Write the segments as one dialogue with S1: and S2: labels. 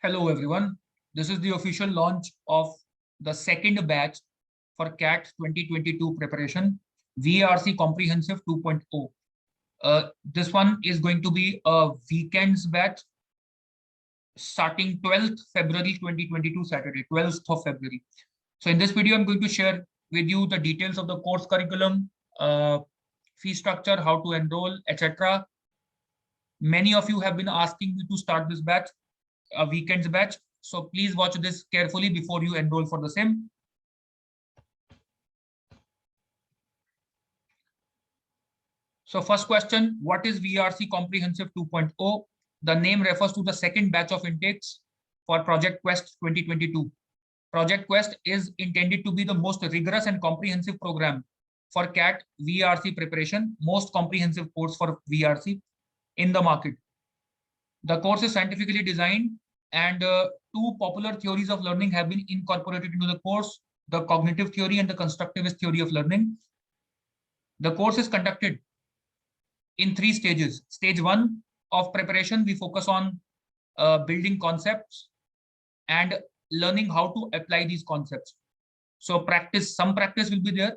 S1: Hello everyone. This is the official launch of the second batch for CAT 2022 preparation, VARC Comprehensive 2.0. This one is going to be a weekends batch starting 12th February 2022, Saturday, 12th of February. So in this video, I'm going to share with you the details of the course curriculum, fee structure, how to enroll, etc. Many of you have been asking me to start this batch, a weekends batch. So please watch this carefully before you enroll for the same. So first question, what is VARC Comprehensive 2.0? The name refers to the second batch of intakes for Project Quest 2022. Project Quest is intended to be the most rigorous and comprehensive program for CAT VARC preparation, most comprehensive course for VARC in the market. The course is scientifically designed and two popular theories of learning have been incorporated into the course, the cognitive theory and the constructivist theory of learning. The course is conducted in 3 stages. Stage 1 of preparation, we focus on building concepts and learning how to apply these concepts. So some practice will be there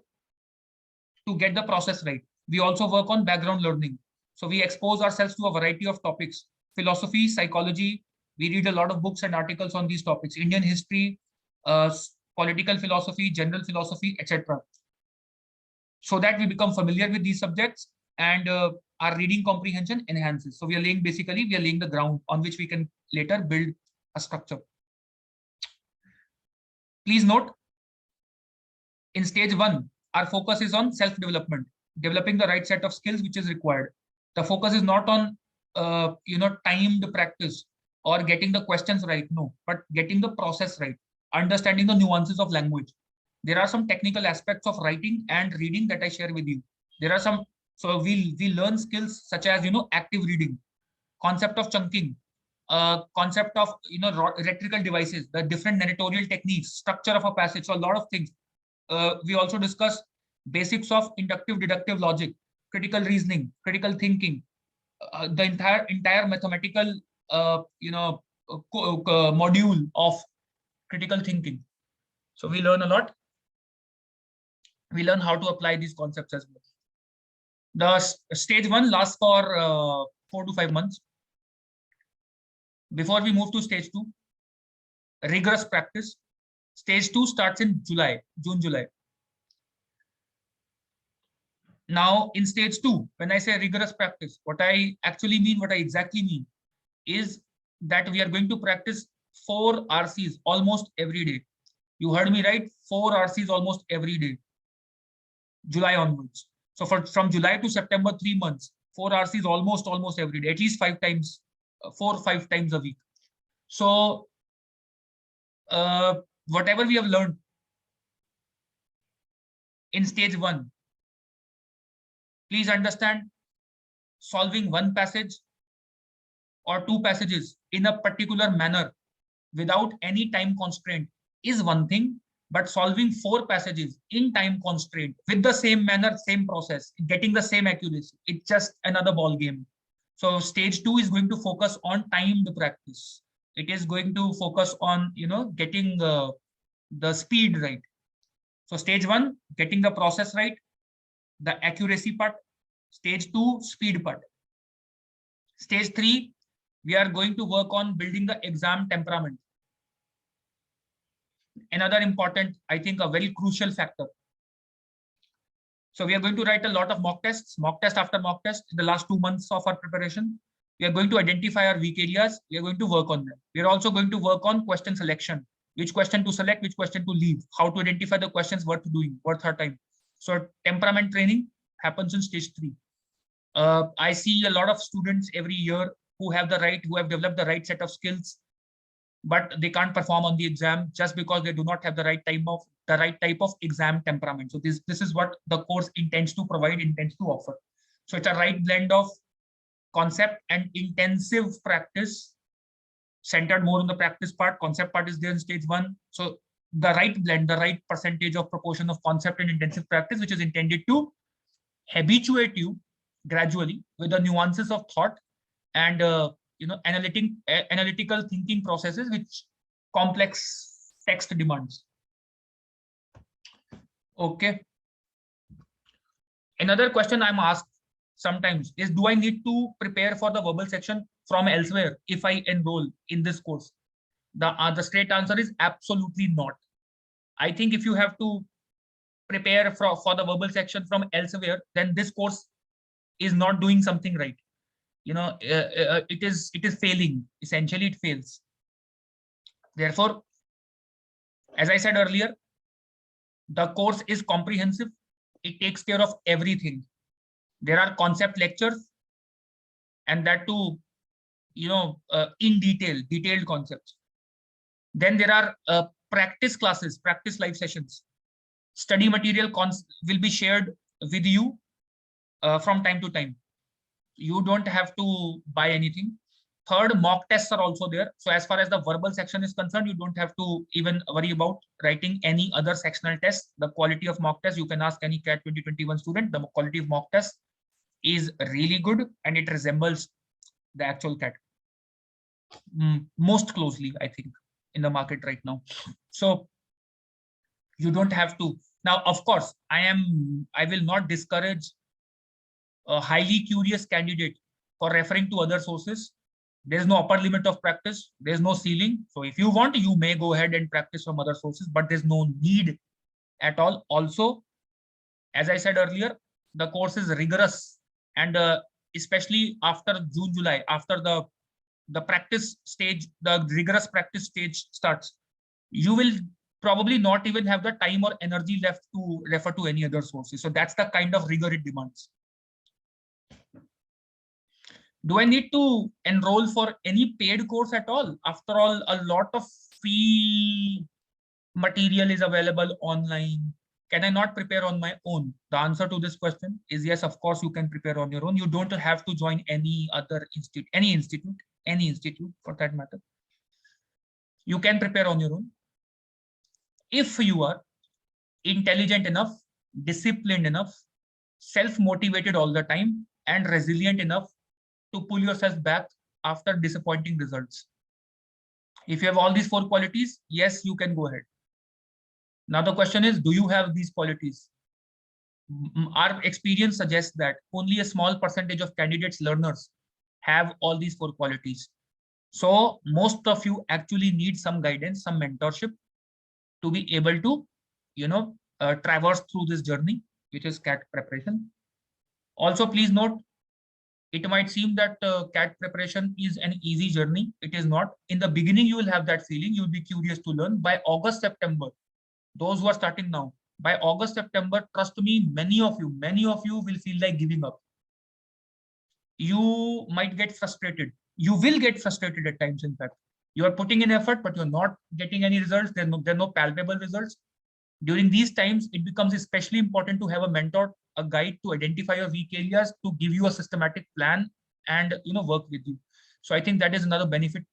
S1: to get the process right. We also work on background learning. So we expose ourselves to a variety of topics, philosophy, psychology. We read a lot of books and articles on these topics, Indian history, political philosophy, general philosophy, etc. So that we become familiar with these subjects and our reading comprehension enhances. So we are laying the ground on which we can later build a structure. Please note, in stage 1, our focus is on self-development, developing the right set of skills which is required. The focus is not on timed practice or getting the questions right, no, but getting the process right, understanding the nuances of language. There are some technical aspects of writing and reading that I share with you. There are some, so we learn skills such as active reading, concept of chunking, concept of rhetorical devices, the different narratorial techniques, structure of a passage, so a lot of things. We also discuss basics of inductive deductive logic, critical reasoning, critical thinking, the entire mathematical module of critical thinking. So we learn a lot. We learn how to apply these concepts as well. The stage 1 lasts for 4 to 5 months. Before we move to stage 2, rigorous practice. Stage 2 starts in June, July. Now in stage 2, when I say rigorous practice, what I exactly mean is that we are going to practice 4 RCs almost every day. You heard me right, 4 RCs almost every day, July onwards. So from July to September, 3 months, 4 RCs almost every day, at least 5 times, 4 or 5 times a week. So whatever we have learned in stage 1, please understand, solving one passage or 2 passages in a particular manner without any time constraint is one thing, but solving 4 passages in time constraint with the same manner, same process, getting the same accuracy, it's just another ball game. So stage 2 is going to focus on timed practice. It is going to focus on getting the speed right. So stage 1, getting the process right, the accuracy part. Stage 2, speed part. Stage 3, we are going to work on building the exam temperament. Another important, I think, a very crucial factor. So we are going to write a lot of mock tests, mock test after mock test in the last 2 months of our preparation. We are going to identify our weak areas. We are going to work on them. We are also going to work on question selection, which question to select, which question to leave, how to identify the questions worth doing, worth our time. So temperament training happens in stage 3. I see a lot of students every year who have developed the right set of skills, but they can't perform on the exam just because they do not have the right type of exam temperament. So this is what the course intends to provide, intends to offer. So it's a right blend of concept and intensive practice, centered more on the practice part. Concept part is there in stage 1. So the right blend, the right percentage of proportion of concept and intensive practice, which is intended to habituate you gradually with the nuances of thought and analytical thinking processes which complex text demands. Okay. Another question I'm asked sometimes is, do I need to prepare for the verbal section from elsewhere if I enroll in this course? The straight answer is absolutely not. I think if you have to prepare for the verbal section from elsewhere, then this course is not doing something right. It is failing. Essentially, it fails. Therefore, as I said earlier, the course is comprehensive. It takes care of everything. There are concept lectures, and that too, in detailed concepts. Then there are practice classes, practice live sessions. Study material will be shared with you from time to time. You don't have to buy anything. Third, mock tests are also there. So as far as the verbal section is concerned, you don't have to even worry about writing any other sectional tests. The quality of mock tests, you can ask any CAT 2021 student. The quality of mock tests is really good, and it resembles the actual CAT most closely, I think, in the market right now. So you don't have to. Now, of course, I will not discourage a highly curious candidate for referring to other sources. There's no upper limit of practice. There's no ceiling. So if you want, you may go ahead and practice from other sources, but there's no need at all. Also, as I said earlier, the course is rigorous, and especially after June, July, after the practice stage, the rigorous practice stage starts, you will probably not even have the time or energy left to refer to any other sources. So that's the kind of rigor it demands. Do I need to enroll for any paid course at all? After all, a lot of free material is available online. Can I not prepare on my own? The answer to this question is yes, of course, you can prepare on your own. You don't have to join any other institute, any institute for that matter. You can prepare on your own. If you are intelligent enough, disciplined enough, self-motivated all the time, and resilient enough to pull yourself back after disappointing results. If you have all these 4 qualities, yes, you can go ahead. Now the question is, do you have these qualities? Our experience suggests that only a small percentage of candidates learners have all these 4 qualities. So most of you actually need some guidance, some mentorship to be able to, traverse through this journey, which is CAT preparation. Also, please note, it might seem that CAT preparation is an easy journey. It is not. In the beginning, you will have that feeling. You will be curious to learn. By August, September, those who are starting now, by August, September, trust me, many of you will feel like giving up. You might get frustrated. You will get frustrated at times, in fact. You are putting in effort, but you're not getting any results. There are no palpable results. During these times, it becomes especially important to have a mentor, a guide to identify your weak areas, to give you a systematic plan and work with you. So I think that is another benefit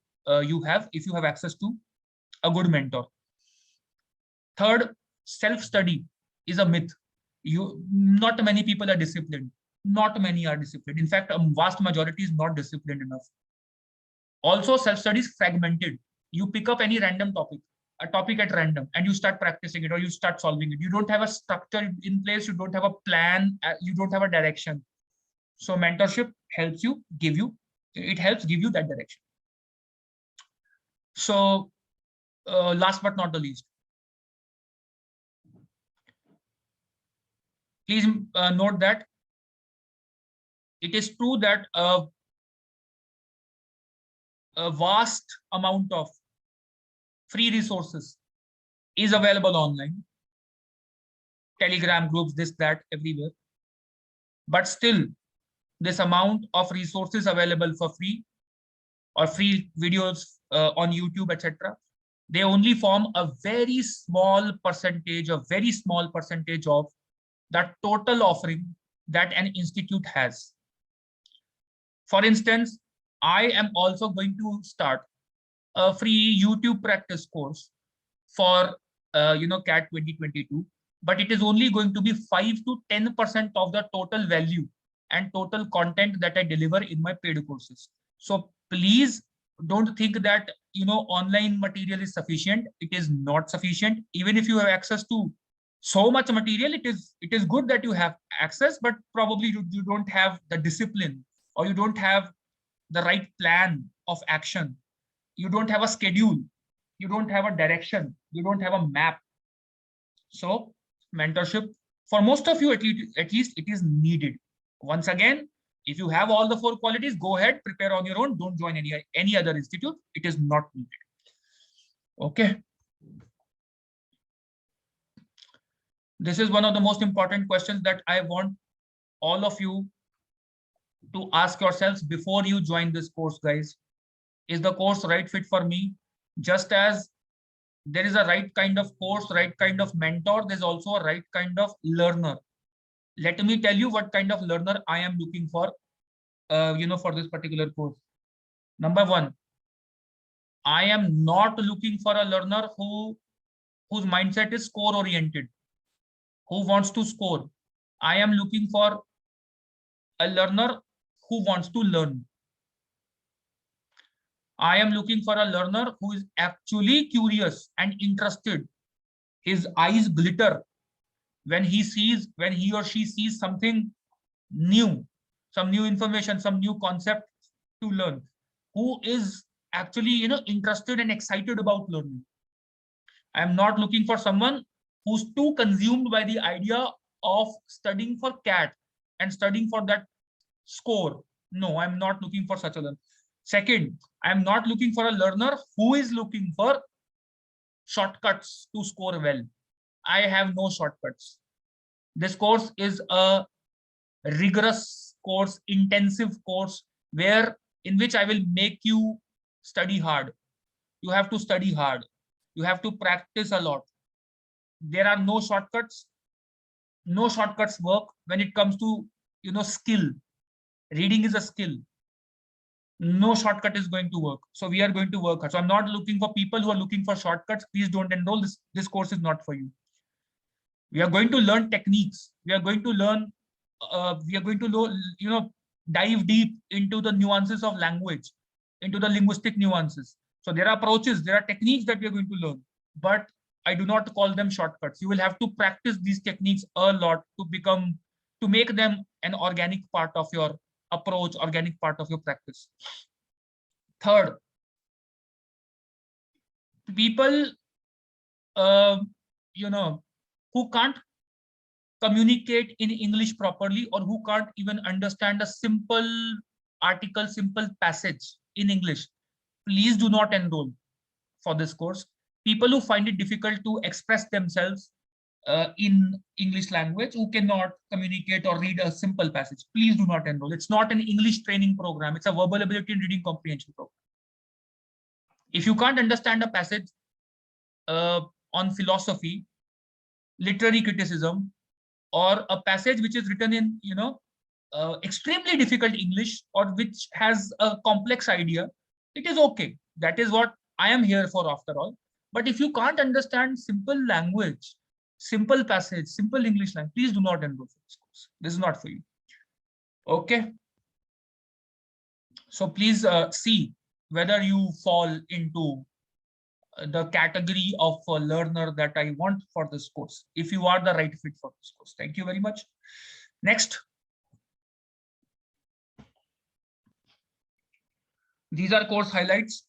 S1: you have if you have access to a good mentor. Third, self-study is a myth. Not many people are disciplined. Not many are disciplined. In fact, a vast majority is not disciplined enough. Also, self-study is fragmented. You pick up any random topic, a topic at random, and you start practicing it or you start solving it. You don't have a structure in place. You don't have a plan. You don't have a direction. So mentorship helps give you that direction. So last but not the least, please note that it is true that a vast amount of free resources is available online. Telegram groups, this, that, everywhere. But still, this amount of resources available for free or free videos on YouTube, etc., they only form a very small percentage of that total offering that an institute has. For instance, I am also going to start a free YouTube practice course for CAT 2022, but it is only going to be 5 to 10% of the total value and total content that I deliver in my paid courses. So Please don't think that online material is sufficient. It is not sufficient. Even if you have access to so much material, it is good that you have access, but probably you don't have the discipline, or you don't have the right plan of action. You don't have a schedule. You don't have a direction. You don't have a map. So mentorship for most of you, at least it is needed. Once again, if you have all the 4 qualities, go ahead, prepare on your own. Don't join any other institute. It is not needed. Okay. This is one of the most important questions that I want all of you to ask yourselves before you join this course, guys. Is the course right fit for me? Just as there is a right kind of course, right kind of mentor, there's also a right kind of learner. Let me tell you what kind of learner I am looking for, for this particular course. Number 1, I am not looking for a learner whose mindset is score oriented, who wants to score. I am looking for a learner who wants to learn. I am looking for a learner who is actually curious and interested. His eyes glitter when he or she sees something new, some new information, some new concept to learn. Who is actually, interested and excited about learning. I am not looking for someone who's too consumed by the idea of studying for CAT and studying for that score. No, I'm not looking for such a learner. Second, I'm not looking for a learner who is looking for shortcuts to score well. I have no shortcuts. This course is a rigorous course, intensive course, in which I will make you study hard. You have to study hard. You have to practice a lot. There are no shortcuts. No shortcuts work when it comes to skill. Reading is a skill. No shortcut is going to work. So we are going to work hard. So I'm not looking for people who are looking for shortcuts. Please don't enroll. This course is not for you. We are going to learn techniques. We are going to learn. We are going to dive deep into the nuances of language, into the linguistic nuances. So there are approaches, there are techniques that we are going to learn, but I do not call them shortcuts. You will have to practice these techniques a lot to make them an organic part of your approach, organic part of your practice. Third, people, who can't communicate in English properly, or who can't even understand a simple article, simple passage in English, please do not enroll for this course. People who find it difficult to express themselves in English language, who cannot communicate or read a simple passage, please do not enroll. It's not an English training program. It's a verbal ability and reading comprehension program. If you can't understand a passage on philosophy, literary criticism, or a passage which is written in extremely difficult English, or which has a complex idea, it is okay. That is what I am here for, after all. But if you can't understand simple language, simple passage, simple English language, please do not enroll for this course. This is not for you. Okay. So please see whether you fall into the category of a learner that I want for this course, if you are the right fit for this course. Thank you very much. Next. These are course highlights,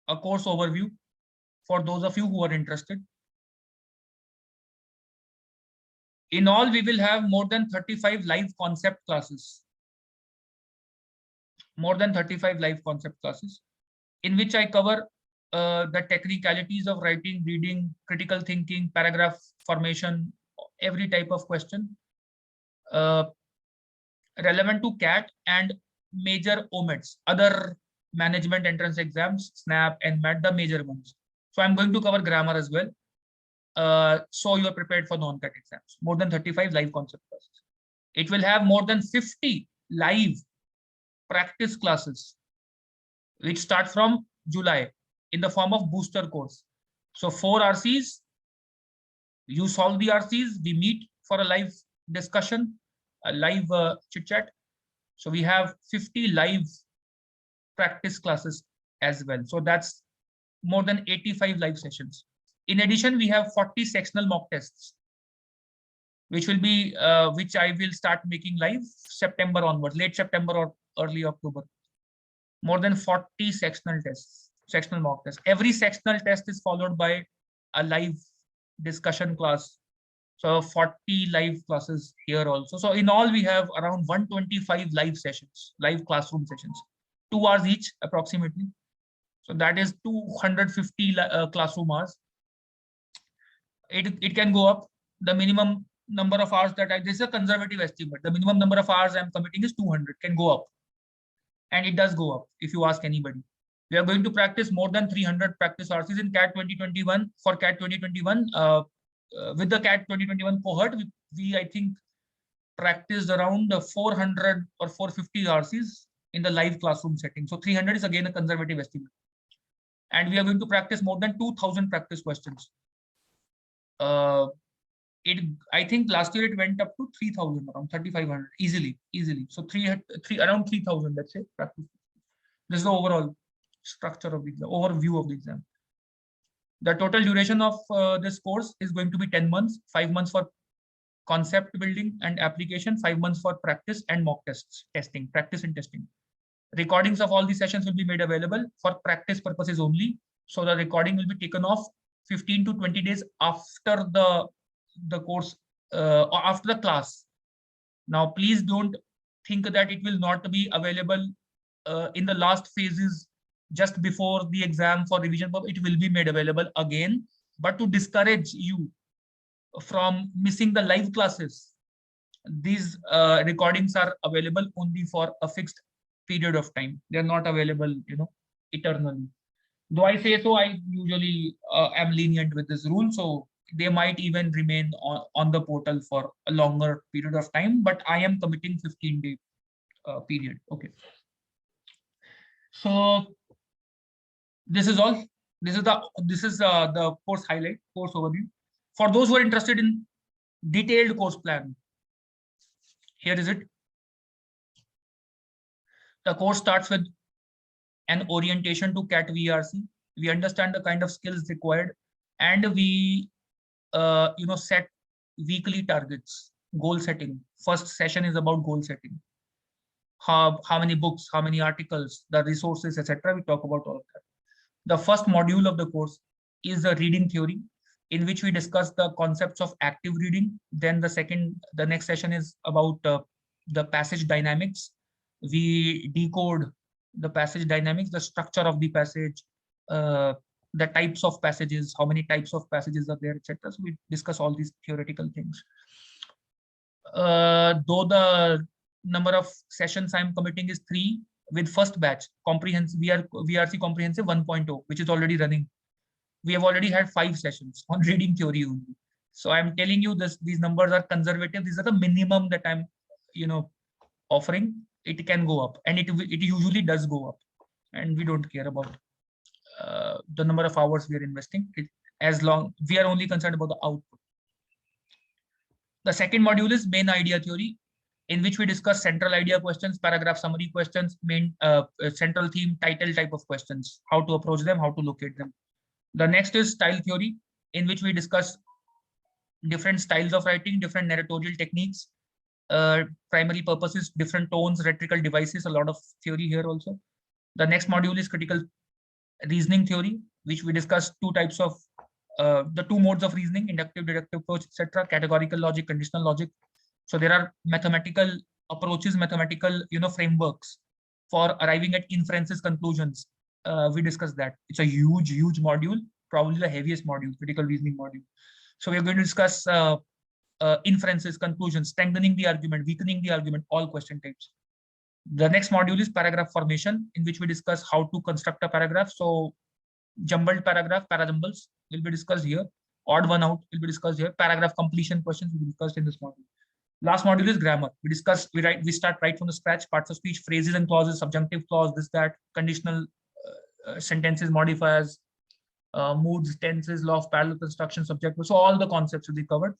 S1: a course overview for those of you who are interested. In all, we will have more than 35 live concept classes. More than 35 live concept classes, in which I cover the technicalities of writing, reading, critical thinking, paragraph formation, every type of question relevant to CAT and major OMETs, other management entrance exams, SNAP and MAT, the major ones. So I'm going to cover grammar as well. So you are prepared for non-CAT exams. More than 35 live concept classes. It will have more than 50 live practice classes, which start from July in the form of booster course. So 4 RCs, you solve the RCs, we meet for a live discussion, a live chit chat. So we have 50 live practice classes as well. So that's more than 85 live sessions. In addition, we have 40 sectional mock tests, which will be which I will start making live September onwards, late September or early October. More than 40 sectional tests, sectional mock tests. Every sectional test is followed by a live discussion class. So 40 live classes here also. So in all, we have around 125 live sessions, live classroom sessions, 2 hours each approximately. So that is 250 classroom hours. It can go up. The minimum number of hours that this is a conservative estimate. The minimum number of hours I'm committing is 200, can go up. And it does go up if you ask anybody. We are going to practice more than 300 practice hours in CAT 2021. For CAT 2021, with the CAT 2021 cohort, we I think practiced around 400 or 450 hours in the live classroom setting. So 300 is again a conservative estimate. And we are going to practice more than 2,000 practice questions. I think last year it went up to 3,000, around 3,500 easily. So around 3,000, let's say, practice. This is the overall structure of the exam, overview of the exam. The total duration of this course is going to be 10 months, 5 months for concept building and application, 5 months for practice and mock testing, practice and testing. Recordings of all these sessions will be made available for practice purposes only. So the recording will be taken off 15 to 20 days after the course, or after the class. Now, please don't think that it will not be available in the last phases just before the exam for revision. It will be made available again, but to discourage you from missing the live classes, these recordings are available only for a fixed period of time. They're not available, eternally. Though I say so, I usually am lenient with this rule. So they might even remain on the portal for a longer period of time, but I am committing 15-day period. Okay. So this is all. This is the course highlight, course overview. For those who are interested in detailed course plan, here is it. The course starts with an orientation to CAT VARC. We understand the kind of skills required, and we set weekly targets, goal setting. First session is about goal setting. How many books, how many articles, the resources, etc. We talk about all of that. The first module of the course is the reading theory, in which we discuss the concepts of active reading. Then the next session is about the passage dynamics. We decode the passage dynamics, the structure of the passage, the types of passages, how many types of passages are there, etc. So we discuss all these theoretical things. Though the number of sessions I'm committing is 3, with first batch comprehensive VRC Comprehensive 1.0, which is already running. We have already had 5 sessions on reading theory only. So I'm telling you these numbers are conservative. These are the minimum that I'm offering. It can go up, and it usually does go up, and we don't care about the number of hours we are investing. As long we are only concerned about the output. The second module is main idea theory, in which we discuss central idea questions, paragraph summary questions, main central theme, title type of questions, how to approach them, how to locate them. The next is style theory, in which we discuss different styles of writing, different narratorial techniques, primary purposes, different tones, rhetorical devices, a lot of theory here also. The next module is critical reasoning theory, which we discuss 2 types of the 2 modes of reasoning, inductive, deductive approach, etc., categorical logic, conditional logic. So there are mathematical approaches, mathematical frameworks for arriving at inferences, conclusions. We discussed that. It's a huge module, probably the heaviest module, critical reasoning module. So we're going to discuss inferences, conclusions, strengthening the argument, weakening the argument, all question types. The next module is paragraph formation, in which we discuss how to construct a paragraph. So jumbled paragraph, parajumbles will be discussed here. Odd one out will be discussed here. Paragraph completion questions will be discussed in this module. Last module is grammar. We start right from the scratch, parts of speech, phrases and clauses, subjunctive clause, this, that, conditional sentences, modifiers, moods, tenses, law of parallel construction, subject. So all the concepts will be covered.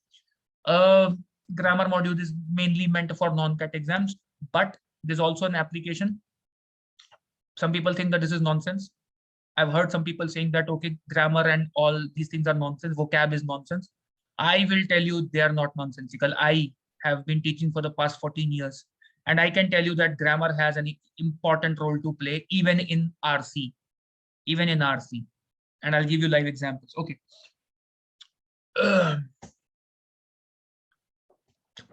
S1: Grammar module is mainly meant for non-CAT exams, but there's also an application Some people think that this is nonsense. I've heard some people saying that, okay, grammar and all these things are nonsense, vocab is nonsense. I will tell you they are not nonsensical. I have been teaching for the past 14 years, and I can tell you that grammar has an important role to play even in RC, even in RC. And I'll give you live examples. Okay.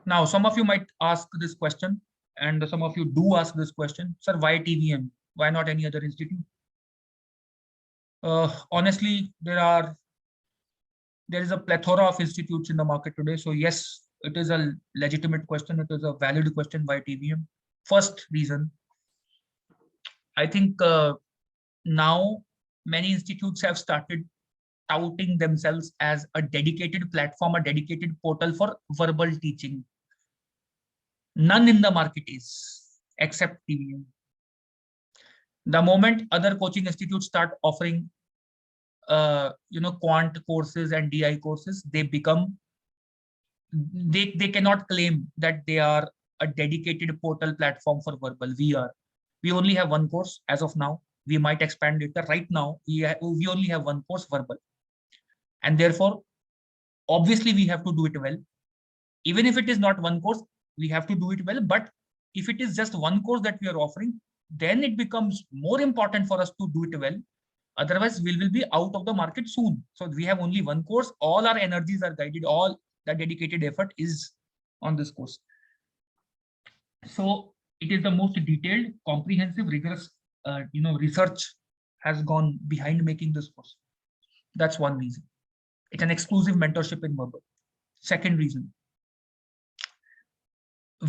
S1: Now, some of you might ask this question, and some of you do ask this question, sir, why TVM? Why not any other institute? Honestly, there is a plethora of institutes in the market today. So yes, it is a legitimate question. It is a valid question. Why TVM? First reason, I think now many institutes have started touting themselves as a dedicated platform, a dedicated portal for verbal teaching. None in the market is, except TVM. The moment other coaching institutes start offering quant courses and DI courses, they cannot claim that they are a dedicated portal platform for verbal. We only have one course as of now. We might expand it. Right now we only have one course, verbal, and therefore obviously we have to do it well. Even if it is not one course, we have to do it well. But if it is just one course that we are offering, then it becomes more important for us to do it well. Otherwise, we will be out of the market soon. So we have only one course. All our energies are guided. All the dedicated effort is on this course. So it is the most detailed, comprehensive, rigorous, research has gone behind making this course. That's one reason. It's an exclusive mentorship in verbal. Second reason,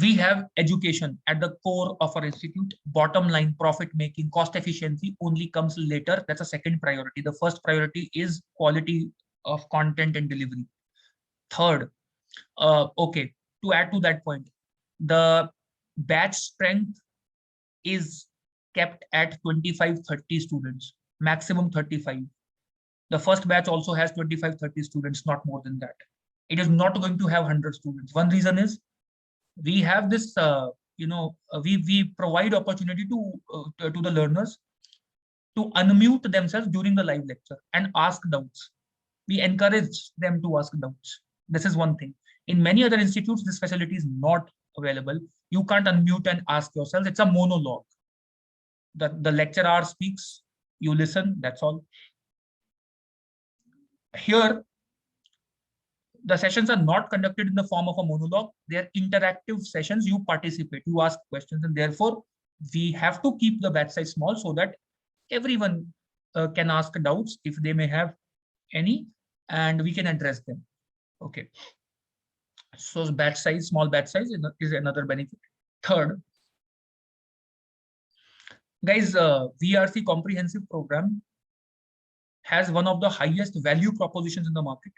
S1: we have education at the core of our institute. Bottom line, profit making, cost efficiency only comes later. That's a second priority. The first priority is quality of content and delivery. Third, okay, to add to that point, the batch strength is kept at 25-30 students, maximum 35. The first batch also has 25-30 students, not more than that. It is not going to have 100 students. One reason is we have this, we provide opportunity to the learners to unmute themselves during the live lecture and ask doubts. We encourage them to ask doubts. This is one thing. In many other institutes, this facility is not available. You can't unmute and ask yourself. It's a monologue. The lecturer speaks, you listen, that's all. Here, the sessions are not conducted in the form of a monologue. They are interactive sessions. You participate, you ask questions, and therefore we have to keep the batch size small so that everyone can ask doubts if they may have any, and we can address them. Okay. So batch size, small batch size is another benefit. Third, guys, VRC comprehensive program has one of the highest value propositions in the market.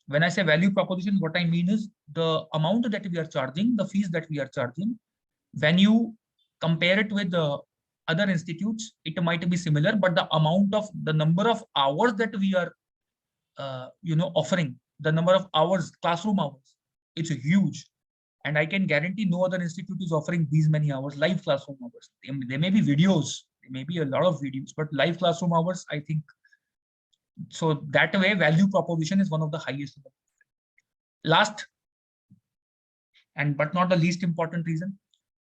S1: When I say value proposition, what I mean is the amount that we are charging, the fees that we are charging. When you compare it with the other institutes, it might be similar, but the number of hours that we are, offering, the number of hours, classroom hours, it's huge. And I can guarantee no other institute is offering these many hours, live classroom hours. There may be videos, there may be a lot of videos, but live classroom hours, I think. So that way, value proposition is one of the highest. Last, but not the least important reason,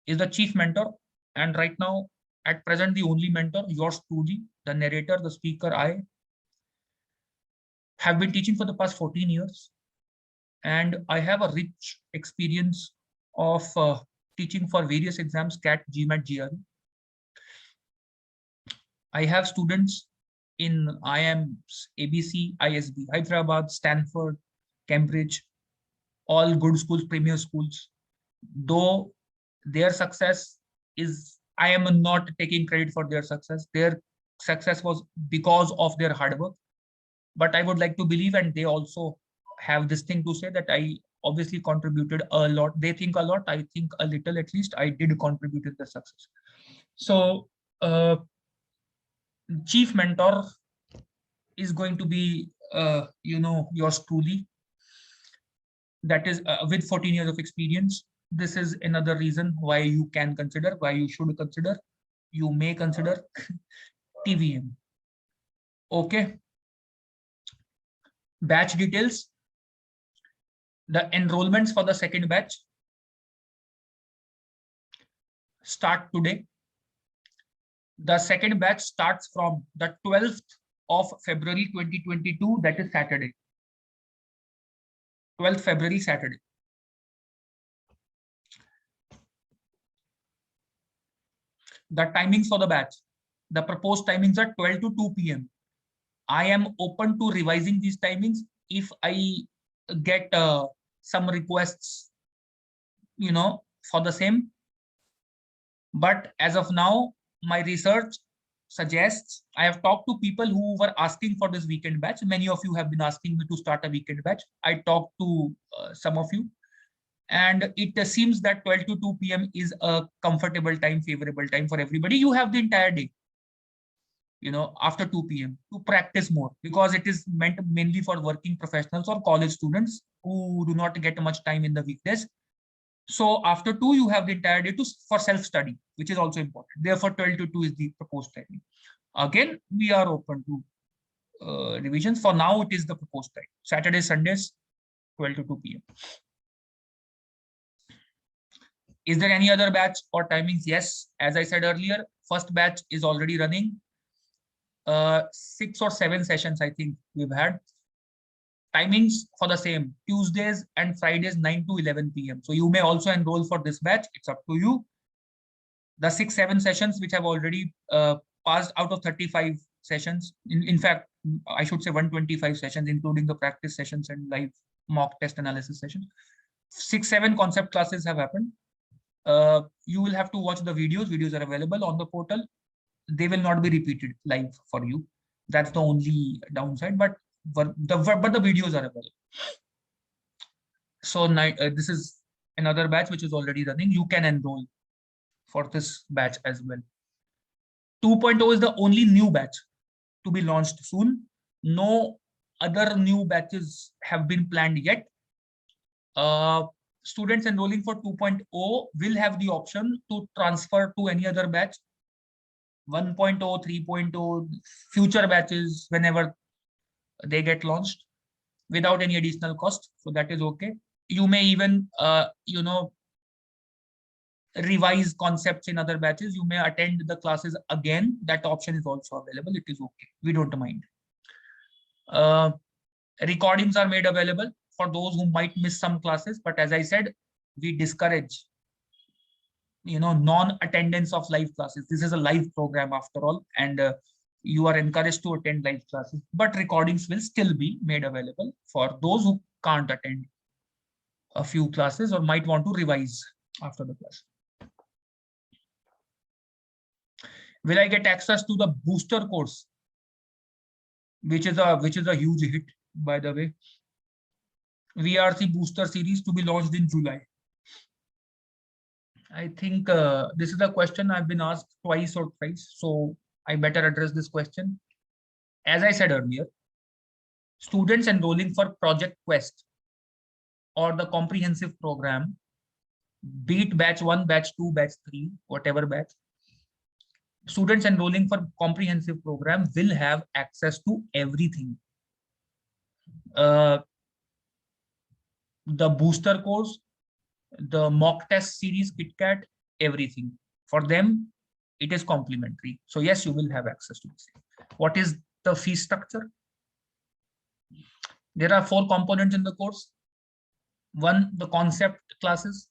S1: is the chief mentor. And right now, at present, the only mentor, yours truly, the narrator, the speaker, I have been teaching for the past 14 years. And I have a rich experience of teaching for various exams, CAT, GMAT, GRE. I have students in IIMs, ABC, ISB, Hyderabad, Stanford, Cambridge, all good schools, premier schools. Though their success is, I am not taking credit for their success. Their success was because of their hard work. But I would like to believe, and they also have this thing to say, that I obviously contributed a lot. They think a lot, I think a little, at least I did contribute to the success. So chief mentor is going to be, yours truly. That is with 14 years of experience. This is another reason why you can consider, why you should consider. you may consider TVM. Okay. Batch details. The enrollments for the second batch start today. The second batch starts from the 12th of February 2022, that is Saturday. 12th February, Saturday. The timings for the batch. The proposed timings are 12 to 2 p.m. I am open to revising these timings if I get some requests, for the same. But as of now, my research suggests, I have talked to people who were asking for this weekend batch. Many of you have been asking me to start a weekend batch. I talked to some of you, and it seems that 12 to 2 p.m. is a comfortable time, favorable time for everybody. You have the entire day, after 2 p.m. to practice more, because it is meant mainly for working professionals or college students who do not get much time in the weekdays. So after 2, you have the entire day for self-study, which is also important. Therefore, 12 to 2 is the proposed timing. Again, we are open to revisions. For now, it is the proposed time. Saturdays, Sundays, 12 to 2 p.m. Is there any other batch or timings? Yes, as I said earlier, first batch is already running. 6 or 7 sessions, I think we've had. Timings for the same, Tuesdays and Fridays, 9 to 11 p.m. So you may also enroll for this batch. It's up to you. The 6-7 sessions which have already passed out of 35 sessions. In fact, I should say 125 sessions, including the practice sessions and live mock test analysis sessions. 6-7 concept classes have happened. You will have to watch the videos. Videos are available on the portal. They will not be repeated live for you. That's the only downside, but the videos are available. So this is another batch which is already running. You can enroll for this batch as well. 2.0 is the only new batch to be launched soon. No other new batches have been planned yet. Students enrolling for 2.0 will have the option to transfer to any other batch. 1.0, 3.0, future batches, whenever they get launched, without any additional cost. So that is okay. You may even, revise concepts in other batches. You may attend the classes again. That option is also available. It is okay. We don't mind. Recordings are made available for those who might miss some classes. But as I said, we discourage, non-attendance of live classes. This is a live program after all, and you are encouraged to attend live classes, but recordings will still be made available for those who can't attend a few classes or might want to revise after the class. Will I get access to the booster course, which is a huge hit, by the way? VRC booster series to be launched in July. I think this is a question I've been asked twice or thrice, so I better address this question. As I said earlier, students enrolling for Project Quest or the comprehensive program, be it batch 1, batch 2, batch 3, whatever batch, students enrolling for comprehensive program will have access to everything. The booster course, the mock test series, KitKat, everything. For them, it is complimentary. So yes, you will have access to this. What is the fee structure? There are 4 components in the course. 1, the concept classes,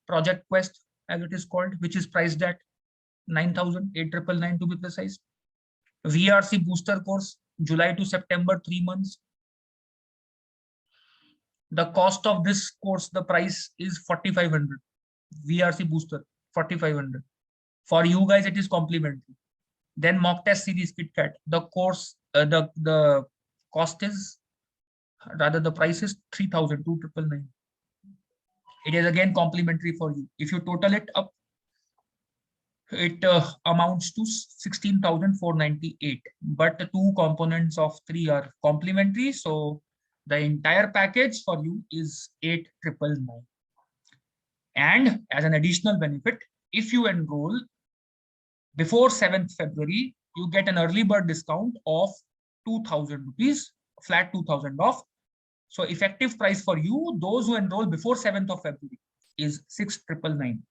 S1: Project Quest, as it is called, which is priced at 9,899 to be precise. VRC booster course, July to September, 3 months. The cost of this course, the price is 4,500. VRC booster, 4,500. For you guys, it is complimentary. Then mock test series KitKat. The course, the cost is, rather the price is 3,000, 2,999. It is again complimentary for you. If you total it up, it amounts to 16,498. But the 2 components of 3 are complimentary. So the entire package for you is 8,999. And as an additional benefit, if you enroll before 7th February, you get an early bird discount of 2,000 rupees, flat 2,000 off. So effective price for you, those who enroll before 7th of February, is 6,999.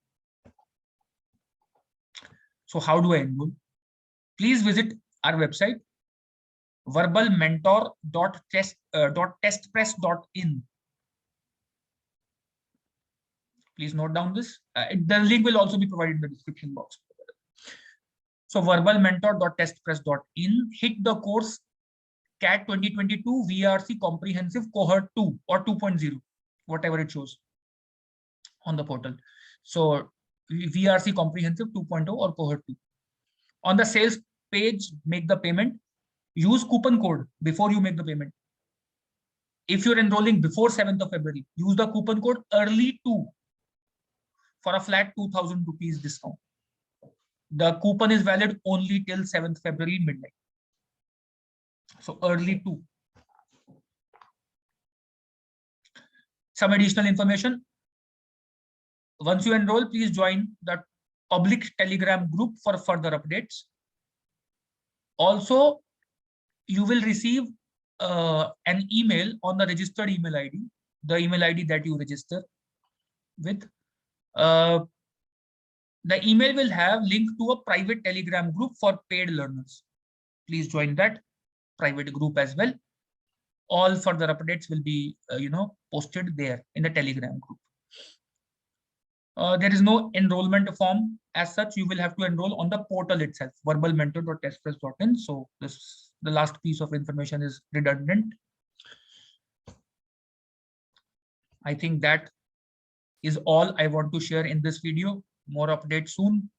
S1: So how do I enroll? Please visit our website, verbalmentor.testpress.in. Please note down this. The link will also be provided in the description box. So verbalmentor.testpress.in, hit the course CAT 2022 VRC Comprehensive Cohort 2 or 2.0, whatever it shows on the portal. So VRC Comprehensive 2.0 or Cohort 2. On the sales page, make the payment. Use coupon code before you make the payment. If you're enrolling before 7th of February, use the coupon code early2 for a flat 2,000 rupees discount. The coupon is valid only till 7th February midnight. So early2. Some additional information. Once you enroll, please join the public Telegram group for further updates. Also, you will receive an email on the registered email ID, the email ID that you register with. The email will have link to a private Telegram group for paid learners. Please join that private group as well. All further updates will be, posted there in the Telegram group. There is no enrollment form as such. You will have to enroll on the portal itself, verbalmentor.testpress.in. So the last piece of information is redundant. I think that is all I want to share in this video. More updates soon.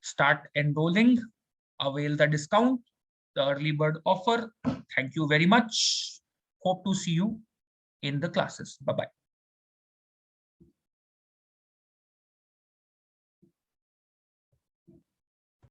S1: Start enrolling. Avail the discount, the early bird offer. Thank you very much. Hope to see you in the classes. Bye-bye.